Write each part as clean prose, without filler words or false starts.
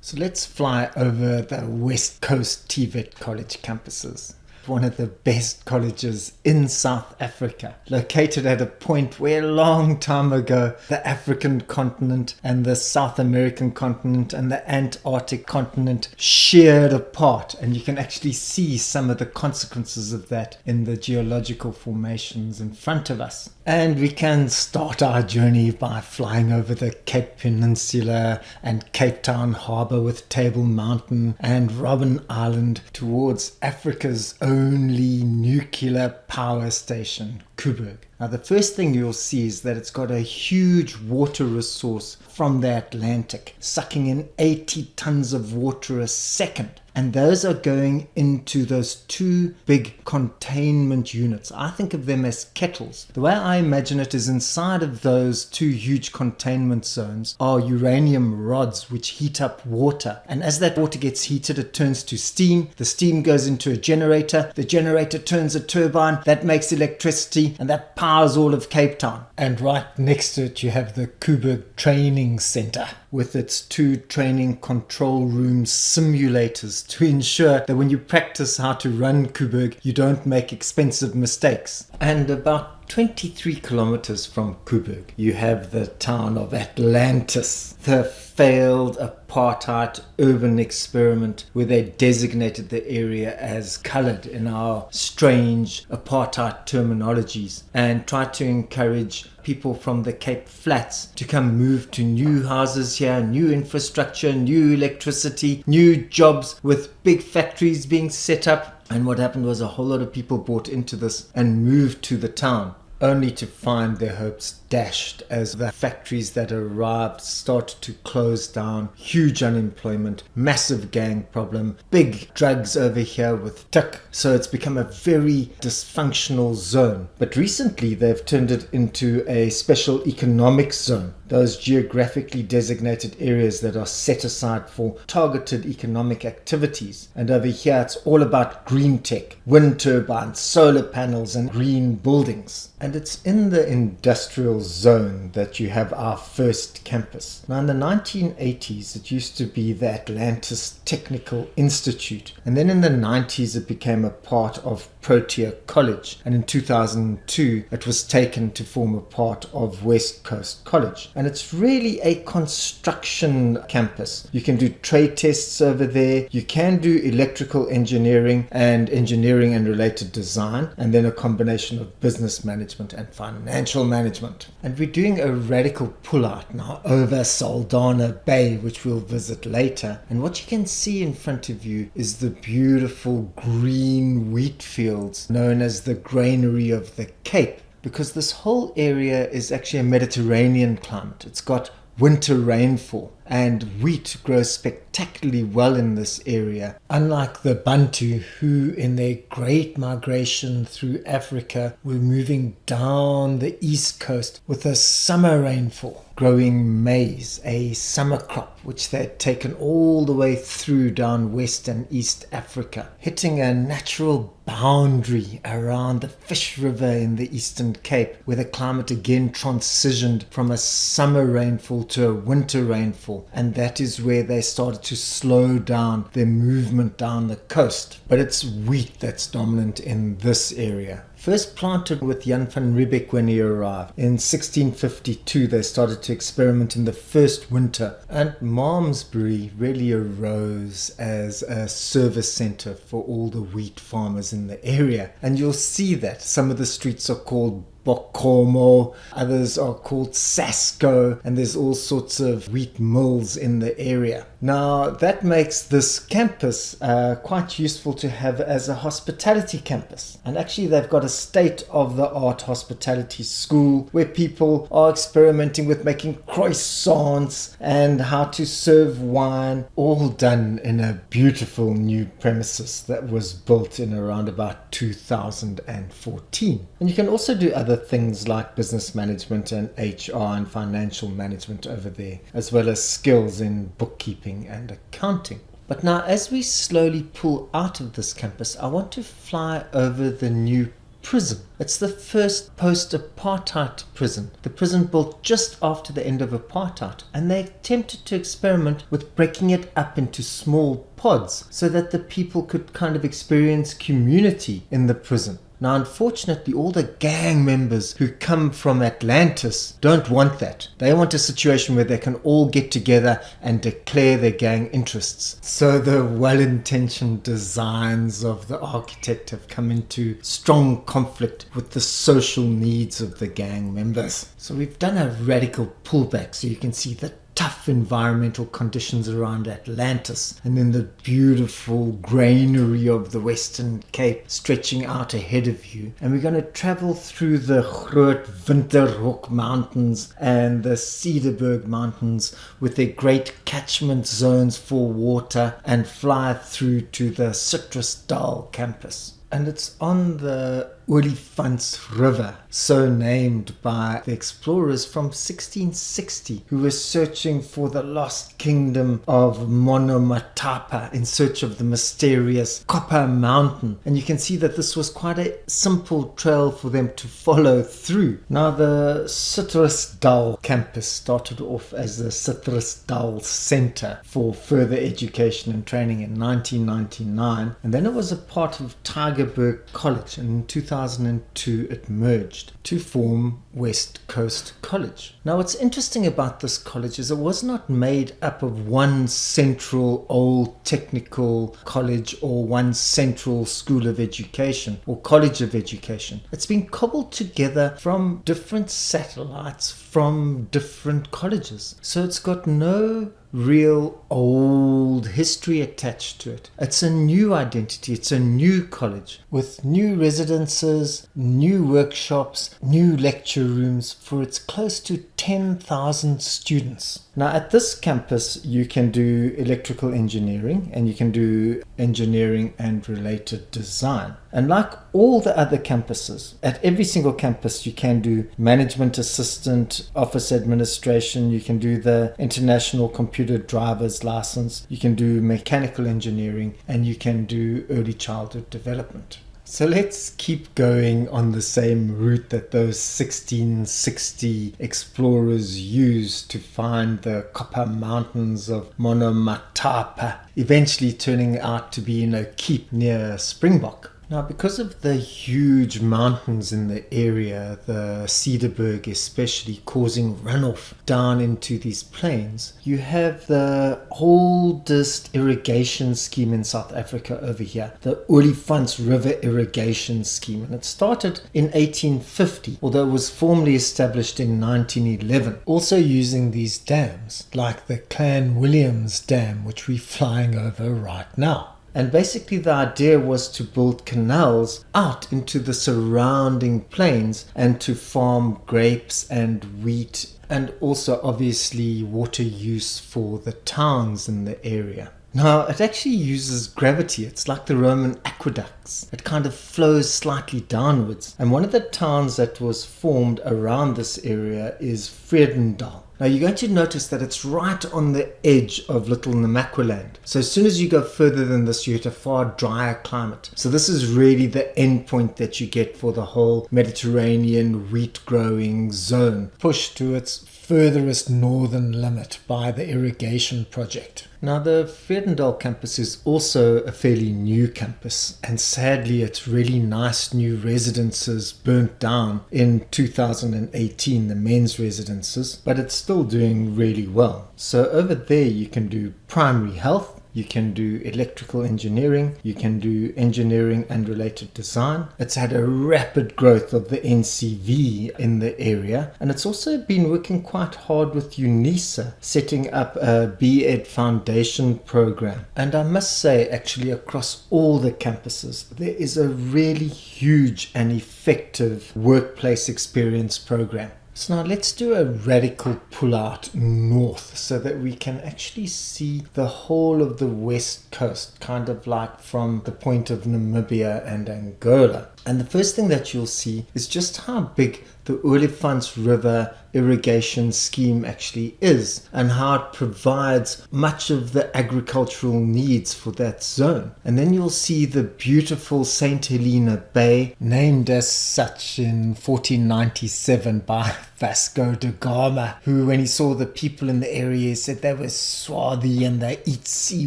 So let's fly over the West Coast TVET college campuses. One of the best colleges in South Africa, located at a point where a long time ago the African continent and the South American continent and the Antarctic continent sheared apart, and you can actually see some of the consequences of that in the geological formations in front of us. And we can start our journey by flying over the Cape Peninsula and Cape Town Harbour with Table Mountain and Robben Island towards Africa's only nuclear power station, Koeberg. Now the first thing you'll see is that it's got a huge water resource from the Atlantic, sucking in 80 tons of water a second. And those are going into those two big containment units. I think of them as kettles. The way I imagine it is inside of those two huge containment zones are uranium rods which heat up water. And as that water gets heated, it turns to steam. The steam goes into a generator. The generator turns a turbine. That makes electricity, and that powers all of Cape Town. And right next to it, you have the Koeberg Training Center with its two training control room simulators to ensure that when you practice how to run Koeberg, you don't make expensive mistakes. And about 23 kilometers from Koeberg, you have the town of Atlantis, the failed apartheid urban experiment where they designated the area as colored in our strange apartheid terminologies and tried to encourage people from the Cape Flats to come move to new houses here, new infrastructure, new electricity, new jobs with big factories being set up. And what happened was a whole lot of people bought into this and moved to the town, only to find their hopes dashed as the factories that arrived started to close down, huge unemployment, massive gang problem, big drugs over here with tik. So it's become a very dysfunctional zone. But recently they've turned it into a special economic zone, those geographically designated areas that are set aside for targeted economic activities. And over here it's all about green tech, wind turbines, solar panels and green buildings. And it's in the industrial zone that you have our first campus. Now in the 1980s it used to be the Atlantis Technical Institute, and then in the 90s it became a part of Protea College, and in 2002 it was taken to form a part of West Coast College. And it's really a construction campus. You can do trade tests over there, you can do electrical engineering and related design, and then a combination of business management and financial management. And we're doing a radical pull-out now over Saldanha Bay, which we'll visit later. And what you can see in front of you is the beautiful green wheat fields known as the granary of the Cape, because this whole area is actually a Mediterranean climate. It's got winter rainfall, and wheat grows spectacularly well in this area. Unlike the Bantu, who in their great migration through Africa were moving down the east coast with a summer rainfall, growing maize, a summer crop which they had taken all the way through down West and East Africa, hitting a natural boundary around the Fish River in the Eastern Cape, where the climate again transitioned from a summer rainfall to a winter rainfall. And that is where they started to slow down their movement down the coast. But it's wheat that's dominant in this area. First planted with Jan van Riebeck when he arrived. In 1652 they started to experiment in the first winter, and Malmesbury really arose as a service centre for all the wheat farmers in the area. And you'll see that some of the streets are called Bokomo, others are called Sasco, and there's all sorts of wheat mills in the area. Now that makes this campus quite useful to have as a hospitality campus. And actually they've got a state-of-the-art hospitality school where people are experimenting with making croissants and how to serve wine, all done in a beautiful new premises that was built in around about 2014. And you can also do other things like business management and HR and financial management over there, as well as skills in bookkeeping and accounting. But now as we slowly pull out of this campus, I want to fly over the new prison. It's the first post-apartheid prison. The prison built just after the end of apartheid. And they attempted to experiment with breaking it up into small pods so that the people could kind of experience community in the prison. Now, unfortunately, all the gang members who come from Atlantis don't want that. They want a situation where they can all get together and declare their gang interests. So the well-intentioned designs of the architect have come into strong conflict with the social needs of the gang members. So we've done a radical pullback so you can see the tough environmental conditions around Atlantis, and then the beautiful granary of the Western Cape stretching out ahead of you. And we're going to travel through the Groot Winterhoek Mountains and the Cederberg Mountains with their great catchment zones for water and fly through to the Citrusdal campus. And it's on the Olifants River, so named by the explorers from 1660 who were searching for the lost kingdom of Monomatapa in search of the mysterious Copper Mountain. And you can see that this was quite a simple trail for them to follow through. Now, the Citrusdal campus started off as the Citrusdal Center for Further Education and Training in 1999, and then it was a part of Tygerberg College, and in 2002 it merged to form West Coast College. Now, what's interesting about this college is it was not made up of one central old technical college or one central school of education or college of education. It's been cobbled together from different satellites from different colleges. So it's got no real old history attached to it. It's a new identity. It's a new college with new residences, new workshops, new lecture rooms for its close to 10,000 students. Now, at this campus, you can do electrical engineering and you can do engineering and related design. And like all the other campuses, at every single campus, you can do management assistant, office administration, you can do the international computer driver's license, you can do mechanical engineering, and you can do early childhood development. So let's keep going on the same route that those 1660 explorers used to find the Copper Mountains of Monomatapa, eventually turning out to be in a keep near Springbok. Now, because of the huge mountains in the area, the Cederberg especially, causing runoff down into these plains, you have the oldest irrigation scheme in South Africa over here, the Olifants River Irrigation Scheme. And it started in 1850, although it was formally established in 1911, also using these dams, like the Clan Williams Dam, which we're flying over right now. And basically the idea was to build canals out into the surrounding plains and to farm grapes and wheat, and also obviously water use for the towns in the area. Now, it actually uses gravity. It's like the Roman aqueducts. It kind of flows slightly downwards. And one of the towns that was formed around this area is Vredendal. Now, you're going to notice that it's right on the edge of Little Namaqualand. So as soon as you go further than this, you hit a far drier climate. So this is really the end point that you get for the whole Mediterranean wheat growing zone, pushed to its furthest northern limit by the irrigation project. Now, the Vredendal campus is also a fairly new campus, and sadly its really nice new residences burnt down in 2018, the men's residences, but it's still doing really well. So over there you can do primary health, you can do electrical engineering, you can do engineering and related design. It's had a rapid growth of the NCV in the area, and it's also been working quite hard with UNISA, setting up a B.Ed foundation program. And I must say, actually, across all the campuses, there is a really huge and effective workplace experience program. So now let's do a radical pull out north so that we can actually see the whole of the west coast, kind of like from the point of Namibia and Angola. And the first thing that you'll see is just how big the Olifants River irrigation scheme actually is and how it provides much of the agricultural needs for that zone. And then you'll see the beautiful St. Helena Bay, named as such in 1497 by Vasco da Gama, who, when he saw the people in the area, said they were swarthy and they eat sea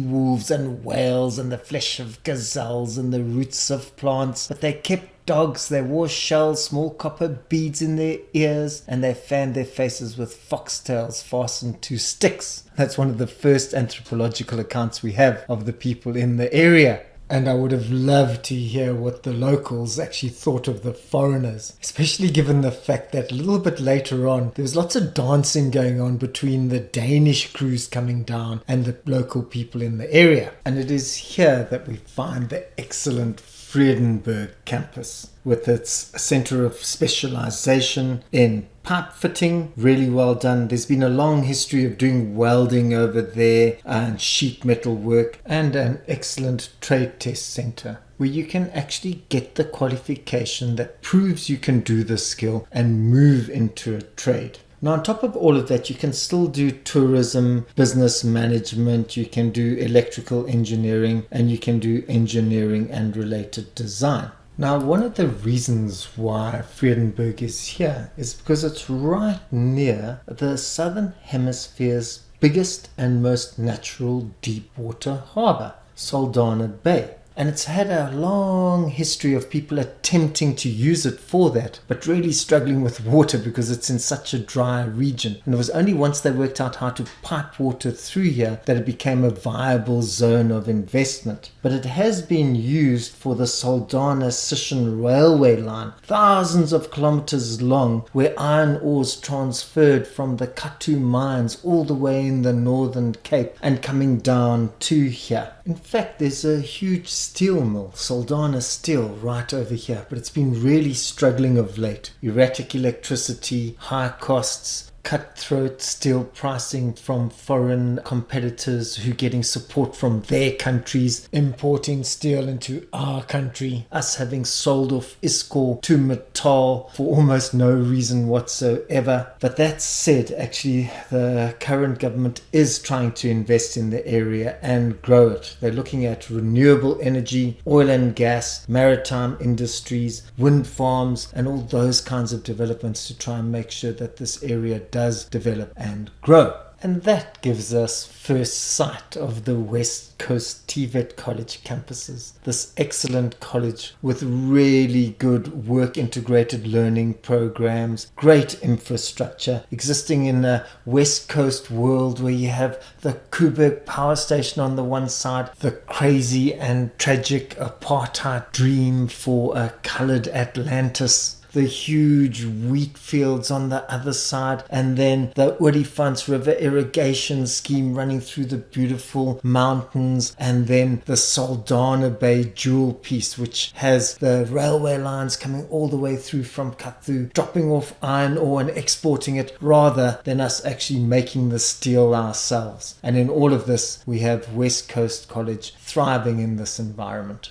wolves and whales and the flesh of gazelles and the roots of plants, but they kept dogs, they wore shells, small copper beads in their ears, and they fanned their faces with foxtails fastened to sticks. That's one of the first anthropological accounts we have of the people in the area. And I would have loved to hear what the locals actually thought of the foreigners, especially given the fact that a little bit later on, there was lots of dancing going on between the Danish crews coming down and the local people in the area. And it is here that we find the excellent Vredenburg campus, with its center of specialization in pipe fitting, really well done. There's been a long history of doing welding over there and sheet metal work, and an excellent trade test center where you can actually get the qualification that proves you can do the skill and move into a trade. Now, on top of all of that, you can still do tourism, business management, you can do electrical engineering, and you can do engineering and related design. Now, one of the reasons why Vredenburg is here is because it's right near the Southern Hemisphere's biggest and most natural deep water harbour, Saldanha Bay. And it's had a long history of people attempting to use it for that, but really struggling with water because it's in such a dry region. And it was only once they worked out how to pipe water through here that it became a viable zone of investment. But it has been used for the Saldanha-Sishen railway line, thousands of kilometers long, where iron ores transferred from the Katu mines all the way in the Northern Cape and coming down to here. In fact, there's a huge steel mill, Saldanha Steel, right over here, but it's been really struggling of late. Erratic electricity, high costs, cutthroat steel pricing from foreign competitors who are getting support from their countries, importing steel into our country, us having sold off ISCOR to Mittal for almost no reason whatsoever. But that said, actually the current government is trying to invest in the area and grow it. They're looking at renewable energy, oil and gas, maritime industries, wind farms, and all those kinds of developments to try and make sure that this area does develop and grow. And that gives us first sight of the West Coast TVET college campuses. This excellent college with really good work integrated learning programs, great infrastructure, existing in a West Coast world where you have the Koeberg power station on the one side, the crazy and tragic apartheid dream for a colored Atlantis, the huge wheat fields on the other side, and then the Olifants River irrigation scheme running through the beautiful mountains, and then the Saldanha Bay jewel piece, which has the railway lines coming all the way through from Katu, dropping off iron ore and exporting it rather than us actually making the steel ourselves. And in all of this, we have West Coast College thriving in this environment.